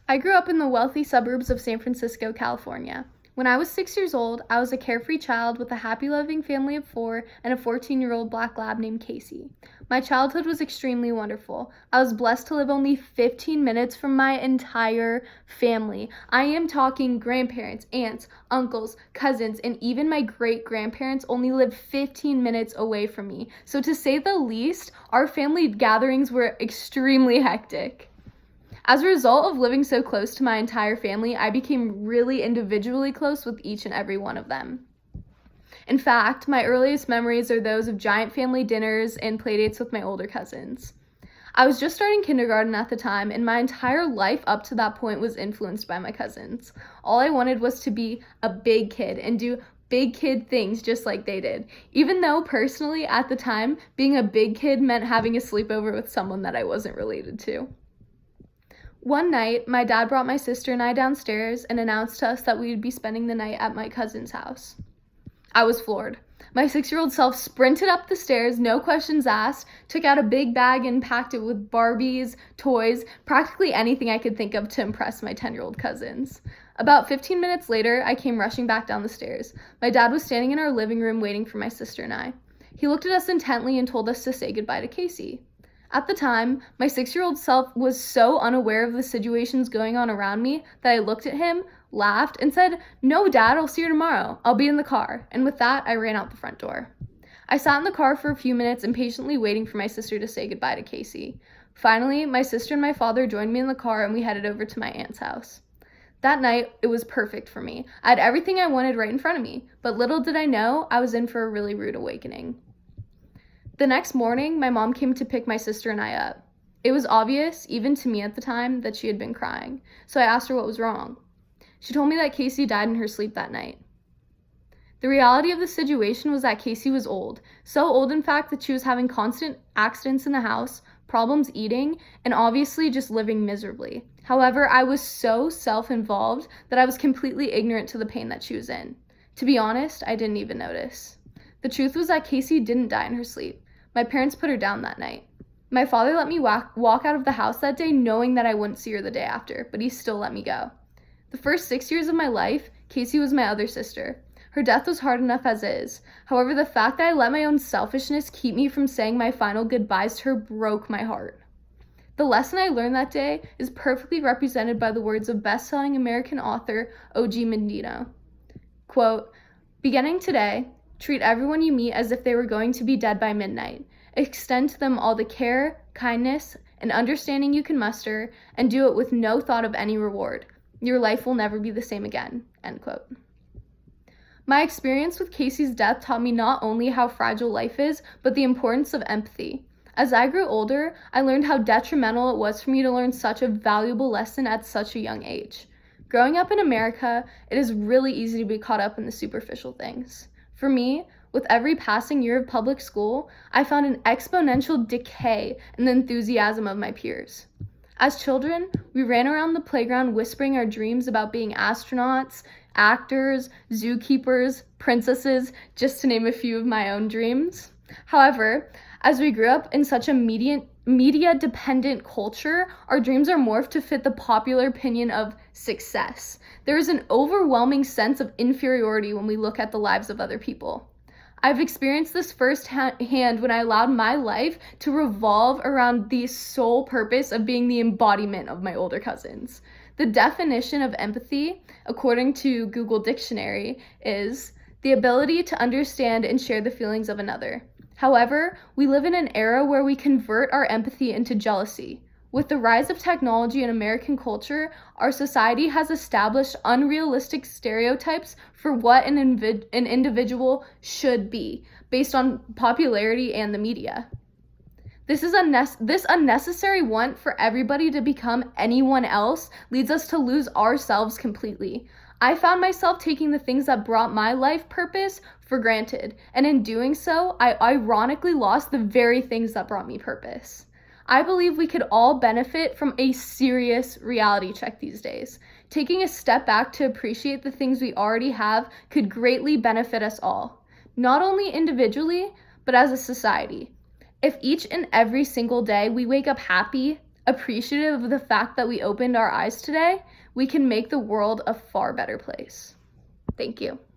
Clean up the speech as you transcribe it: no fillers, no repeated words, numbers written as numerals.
I grew up in the wealthy suburbs of San Francisco, California. When I was 6 years old, I was a carefree child with a happy, loving family of 4 and a 14-year-old black lab named Casey. My childhood was extremely wonderful. I was blessed to live only 15 minutes from my entire family. I am talking grandparents, aunts, uncles, cousins, and even my great-grandparents only lived 15 minutes away from me. So to say the least, our family gatherings were extremely hectic. As a result of living so close to my entire family, I became really individually close with each and every one of them. In fact, my earliest memories are those of giant family dinners and playdates with my older cousins. I was just starting kindergarten at the time, and my entire life up to that point was influenced by my cousins. All I wanted was to be a big kid and do big kid things just like they did, even though personally at the time, being a big kid meant having a sleepover with someone that I wasn't related to. One night, my dad brought my sister and I downstairs and announced to us that we would be spending the night at my cousin's house. I was floored. My 6-year-old self sprinted up the stairs, no questions asked, took out a big bag and packed it with Barbies, toys, practically anything I could think of to impress my 10-year-old cousins. About 15 minutes later, I came rushing back down the stairs. My dad was standing in our living room waiting for my sister and I. He looked at us intently and told us to say goodbye to Casey. At the time, my 6-year-old self was so unaware of the situations going on around me that I looked at him, laughed, and said, "No, Dad, I'll see you tomorrow. I'll be in the car." And with that, I ran out the front door. I sat in the car for a few minutes, impatiently waiting for my sister to say goodbye to Casey. Finally, my sister and my father joined me in the car, and we headed over to my aunt's house. That night, it was perfect for me. I had everything I wanted right in front of me, but little did I know I was in for a really rude awakening. The next morning, my mom came to pick my sister and I up. It was obvious, even to me at the time, that she had been crying, so I asked her what was wrong. She told me that Casey died in her sleep that night. The reality of the situation was that Casey was old, so old in fact that she was having constant accidents in the house, problems eating, and obviously just living miserably. However, I was so self-involved that I was completely ignorant to the pain that she was in. To be honest, I didn't even notice. The truth was that Casey didn't die in her sleep. My parents put her down that night. My father let me walk out of the house that day knowing that I wouldn't see her the day after, but he still let me go. The first 6 years of my life, Casey was my other sister. Her death was hard enough as is. However, the fact that I let my own selfishness keep me from saying my final goodbyes to her broke my heart. The lesson I learned that day is perfectly represented by the words of best-selling American author O.G. Mandino. Quote, "Beginning today, treat everyone you meet as if they were going to be dead by midnight. Extend to them all the care, kindness, and understanding you can muster, and do it with no thought of any reward. Your life will never be the same again." End quote. My experience with Casey's death taught me not only how fragile life is, but the importance of empathy. As I grew older, I learned how detrimental it was for me to learn such a valuable lesson at such a young age. Growing up in America, it is really easy to be caught up in the superficial things. For me, with every passing year of public school, I found an exponential decay in the enthusiasm of my peers. As children, we ran around the playground whispering our dreams about being astronauts, actors, zookeepers, princesses, just to name a few of my own dreams. However, as we grew up in such a media-dependent culture, our dreams are morphed to fit the popular opinion of success. There is an overwhelming sense of inferiority when we look at the lives of other people. I've experienced this firsthand when I allowed my life to revolve around the sole purpose of being the embodiment of my older cousins. The definition of empathy, according to Google Dictionary, is the ability to understand and share the feelings of another. However, we live in an era where we convert our empathy into jealousy. With the rise of technology in American culture, our society has established unrealistic stereotypes for what an individual should be, based on popularity and the media. This unnecessary want for everybody to become anyone else leads us to lose ourselves completely. I found myself taking the things that brought my life purpose for granted, and in doing so, I ironically lost the very things that brought me purpose. I believe we could all benefit from a serious reality check these days. Taking a step back to appreciate the things we already have could greatly benefit us all, not only individually, but as a society. If each and every single day we wake up happy, appreciative of the fact that we opened our eyes today, we can make the world a far better place. Thank you.